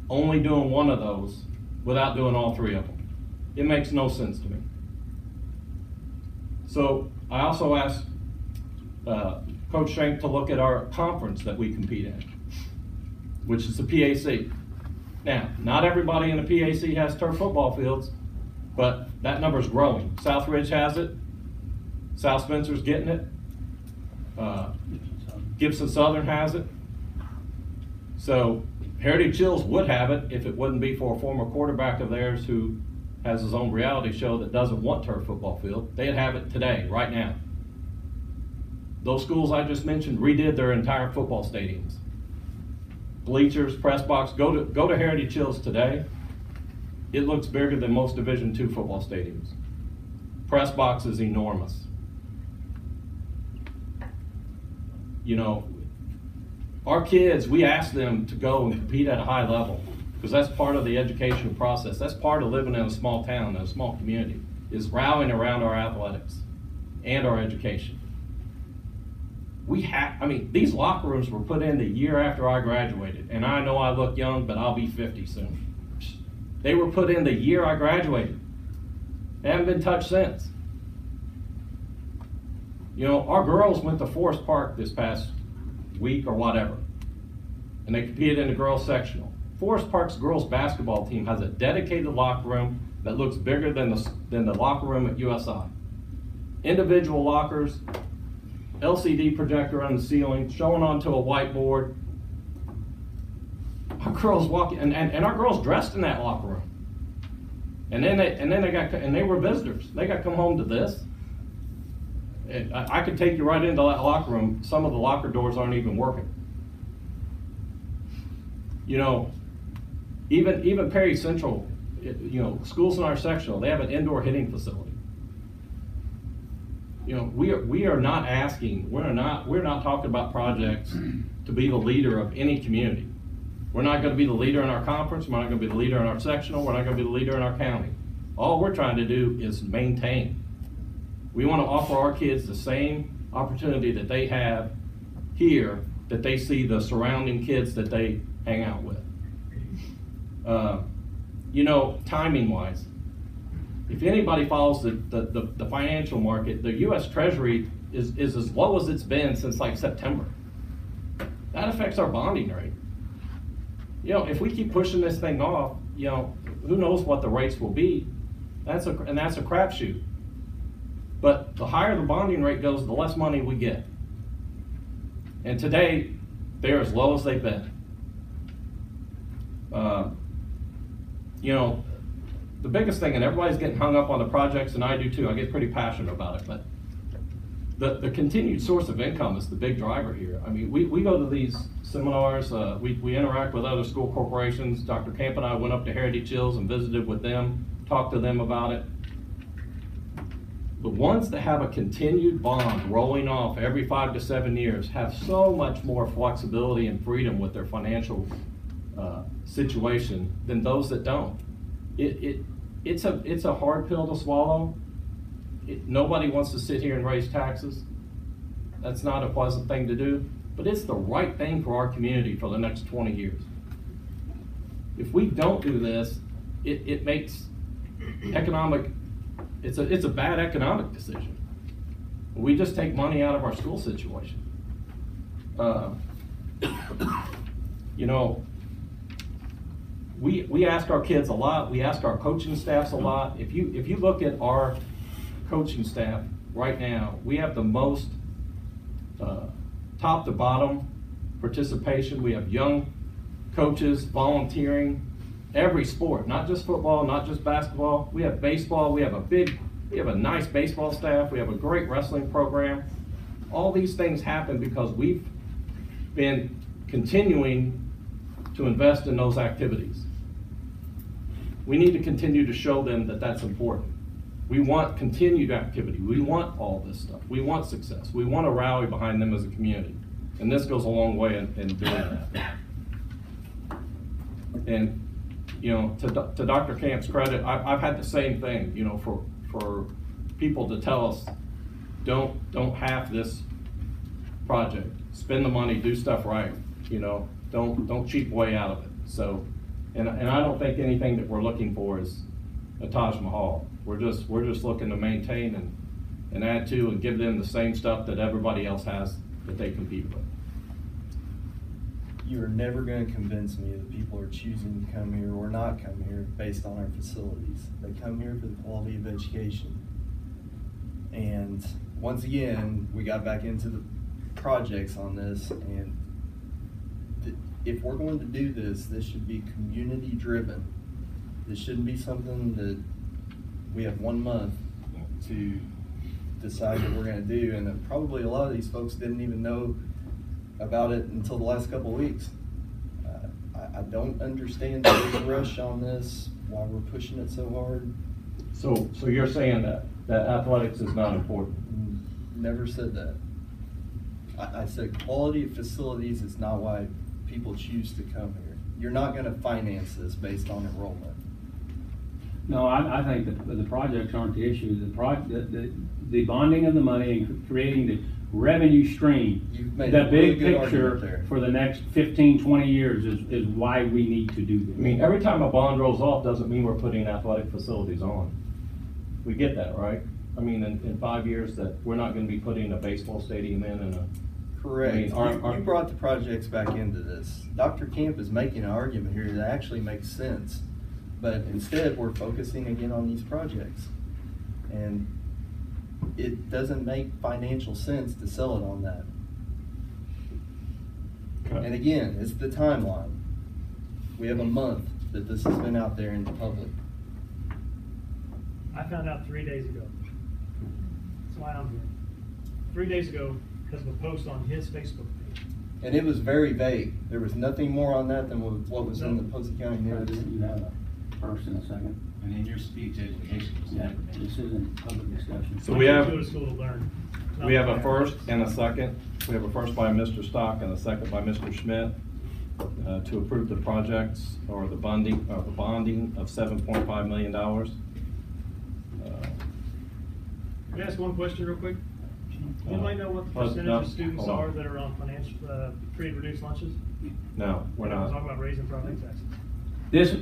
J: only doing one of those without doing all three of them. It makes no sense to me. So I also asked Coach Shank to look at our conference that we compete in, which is the PAC. Now, not everybody in the PAC has turf football fields, but that number's growing. Southridge has it. South Spencer's getting it. Gibson Southern has it. So Heritage Hills would have it if it wouldn't be for a former quarterback of theirs who has his own reality show that doesn't want turf football field. They'd have it today, right now. Those schools I just mentioned redid their entire football stadiums. Bleachers, press box, go to Heritage Hills today. It looks bigger than most Division II football stadiums. Press box is enormous. You know, our kids, we ask them to go and compete at a high level because that's part of the educational process. That's part of living in a small town, in a small community, is rallying around our athletics and our education. These locker rooms were put in the year after I graduated, and I know I look young, but I'll be 50 soon. They were put in the year I graduated. They haven't been touched since. You know, our girls went to Forest Park this past week or whatever, and they competed in the girls sectional. Forest Park's girls basketball team has a dedicated locker room that looks bigger than the locker room at USI. Individual lockers, LCD projector on the ceiling, showing onto a whiteboard. Our girls walk and our girls dressed in that locker room. And they were visitors. They got to come home to this. I could take you right into that locker room. Some of the locker doors aren't even working. You know, even Perry Central, you know, schools in our sectional, they have an indoor hitting facility. You know, we are not asking, we're not talking about projects to be the leader of any community. We're not gonna be the leader in our conference, we're not gonna be the leader in our sectional, we're not gonna be the leader in our county. All we're trying to do is maintain. We wanna offer our kids the same opportunity that they have here, that they see the surrounding kids that they hang out with. You know, timing wise, if anybody follows the financial market, the US Treasury is as low as it's been since like September. That affects our bonding rate. You know, if we keep pushing this thing off, you know, who knows what the rates will be. That's a crapshoot. But the higher the bonding rate goes, the less money we get. And today, they're as low as they've been. You know, the biggest thing, and everybody's getting hung up on the projects, and I do too, I get pretty passionate about it, but the continued source of income is the big driver here. I mean, we go to these seminars, we interact with other school corporations. Dr. Camp and I went up to Heritage Hills and visited with them, talked to them about it. The ones that have a continued bond rolling off every 5 to 7 years have so much more flexibility and freedom with their financial situation than those that don't. It's a hard pill to swallow. Nobody wants to sit here and raise taxes. That's not a pleasant thing to do, but it's the right thing for our community for the next 20 years. If we don't do this, it makes economic, it's a bad economic decision. We just take money out of our school situation. You know, we ask our kids a lot, we ask our coaching staffs a lot. If you look at our coaching staff right now, we have the most top to bottom participation. We have young coaches volunteering every sport, not just football, not just basketball. We have baseball, we have a nice baseball staff, we have a great wrestling program. All these things happen because we've been continuing to invest in those activities. We need to continue to show them that that's important. We want continued activity. We want all this stuff. We want success. We want to rally behind them as a community. And this goes a long way in doing that. And, you know, to Dr. Camp's credit, I've had the same thing, you know, for people to tell us, don't half this project. Spend the money, do stuff right, you know, don't cheap way out of it. So, and I don't think anything that we're looking for is a Taj Mahal. We're just looking to maintain and add to and give them the same stuff that everybody else has that they compete with.
F: You are never going to convince me that people are choosing to come here or not come here based on our facilities. They come here for the quality of education. And once again, we got back into the projects on this, and if we're going to do this, this should be community driven. This shouldn't be something that we have 1 month to decide what we're going to do, and that probably a lot of these folks didn't even know about it until the last couple of weeks. I don't understand the big rush on this, why we're pushing it so hard.
J: So you're saying that athletics is not important?
F: Never said that. I said quality of facilities is not why people choose to come here. You're not going to finance this based on enrollment.
E: No, I think that the projects aren't the issue. The bonding of the money and creating the revenue stream, the big picture for the next 15, 20 years is why we need to do this.
J: I mean, every time a bond rolls off doesn't mean we're putting athletic facilities on. We get that, right? I mean, in 5 years that we're not going to be putting a baseball stadium in and a...
F: Correct.
J: I mean,
F: you brought the projects back into this. Dr. Camp is making an argument here that actually makes sense. But instead, we're focusing again on these projects. And it doesn't make financial sense to sell it on that. Okay. And again, it's the timeline. We have a month that this has been out there in the public.
L: I found out 3 days ago. That's why I'm here. 3 days ago, because of a post on his Facebook page.
F: And it was very vague. There was nothing more on that than what was in the Posey County News.
E: first and a second.
M: And in your speech, education was
E: Yeah,
M: never mentioned.
E: this isn't public discussion.
J: So we have,
L: Go to school to learn.
J: we have a first and a second. We have a first by Mr. Stock and a second by Mr. Schmidt to approve the projects or the bonding of $7.5 million.
L: Can I ask one question real quick? Anybody know what the percentage
J: no,
L: of students
J: hold on.
L: are that are on financial, free and reduced lunches?
J: No, we're
L: We're talking
J: not.
L: about raising property taxes.
E: This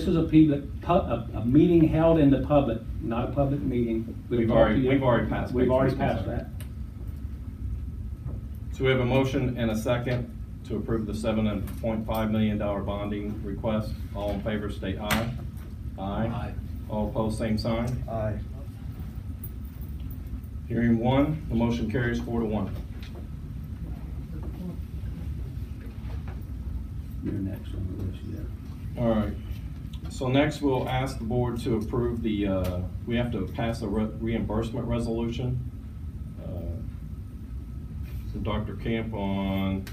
E: is a meeting held in the public, not a public meeting.
J: We've already passed.
E: We've already passed that.
J: So we have a motion and a second to approve the $7.5 million bonding request. All in favor, state aye. Aye. All opposed, same sign.
F: Aye.
J: Hearing one, the motion carries 4-1.
E: You're next on the list, yeah.
J: All right. So next, we'll ask the board to approve the, we have to pass a reimbursement resolution. So Dr. Camp on,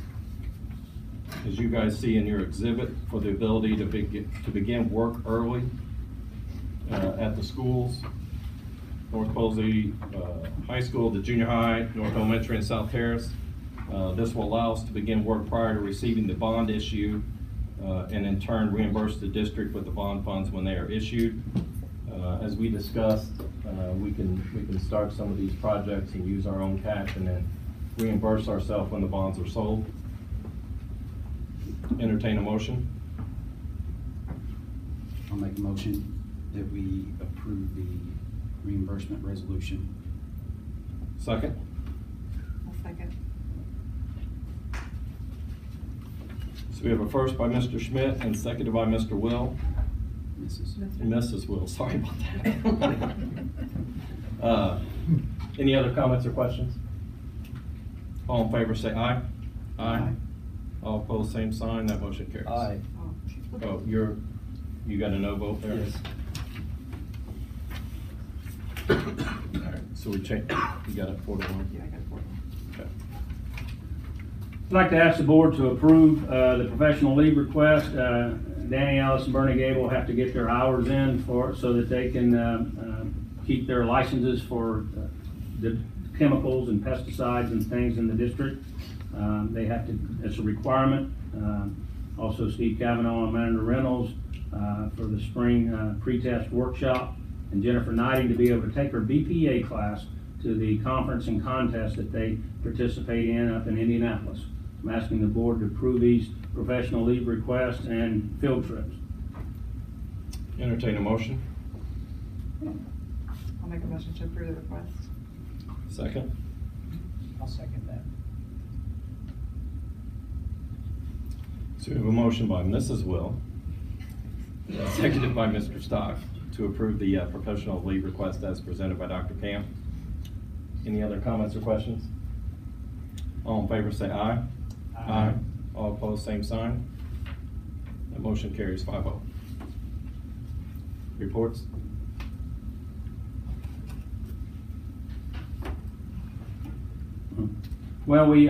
J: as you guys see in your exhibit, for the ability to begin work early at the schools. North Posey High School, the junior high, North Elementary, and South Terrace. This will allow us to begin work prior to receiving the bond issue, and in turn reimburse the district with the bond funds when they are issued. As we discussed, we can start some of these projects and use our own cash and then reimburse ourselves when the bonds are sold. Entertain a motion.
M: I'll make a motion that we approve the reimbursement resolution.
J: Second.
H: I'll second.
J: So we have a first by Mr. Schmidt and seconded by Mr. Will.
M: Mrs.
J: Mrs. Will, sorry about that. Any other comments or questions? All in favor say aye. Aye. All opposed, same sign. That motion carries.
F: Aye.
J: Oh, you got a no vote there?
F: Yes.
J: All right, so we change, you got it 4-1?
H: Yeah, I got 4.
J: Okay.
E: I'd like to ask the board to approve the professional leave request. Danny Ellis and Bernie Gable have to get their hours in so that they can keep their licenses for the chemicals and pesticides and things in the district. They have to, it's a requirement. Also Steve Cavanaugh and Amanda Reynolds for the spring pre-test workshop, and Jennifer Knighting to be able to take her BPA class to the conference and contest that they participate in up in Indianapolis. I'm asking the board to approve these professional leave requests and field trips.
J: Entertain a motion.
H: I'll make a motion to approve the request.
J: Second.
K: I'll second that.
J: So we have a motion by Mrs. Will, seconded by Mr. Stock, to approve the professional leave request as presented by Dr. Camp. Any other comments or questions? All in favor say aye. Aye. All opposed, same sign. That motion carries 5-0. Reports?
E: Well, we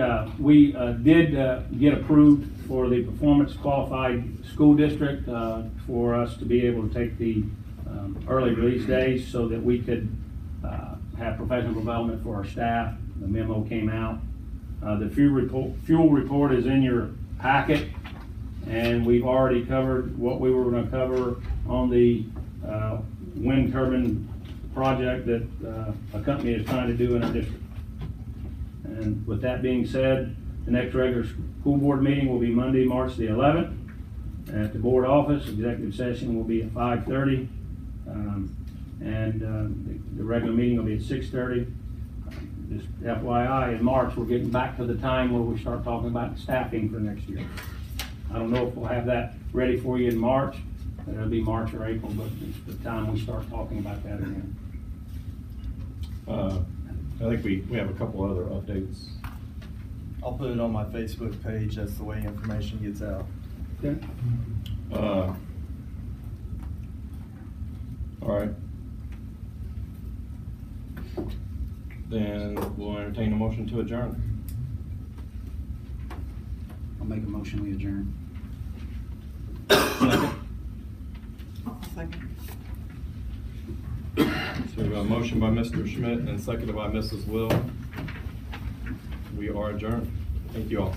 E: did get approved for the performance qualified school district for us to be able to take the early release days so that we could have professional development for our staff. The memo came out. The fuel report is in your packet, and we've already covered what we were going to cover on the wind turbine project that a company is trying to do in our district. And with that being said, the next regular school board meeting will be Monday, March the 11th at the board office. Executive session will be at 5:30, and the regular meeting will be at 6:30. Just FYI, in March, we're getting back to the time where we start talking about staffing for next year. I don't know if we'll have that ready for you in March. It'll be March or April, but it's the time we start talking about that again.
J: I think we have a couple other updates.
F: I'll put it on my Facebook page. That's the way information gets out.
E: Okay.
J: All right. Then we'll entertain a motion to adjourn.
M: I'll make a motion, we adjourn.
J: Second.
H: Second.
J: So we have a motion by Mr. Schmidt and seconded by Mrs. Will. We are adjourned. Thank you all.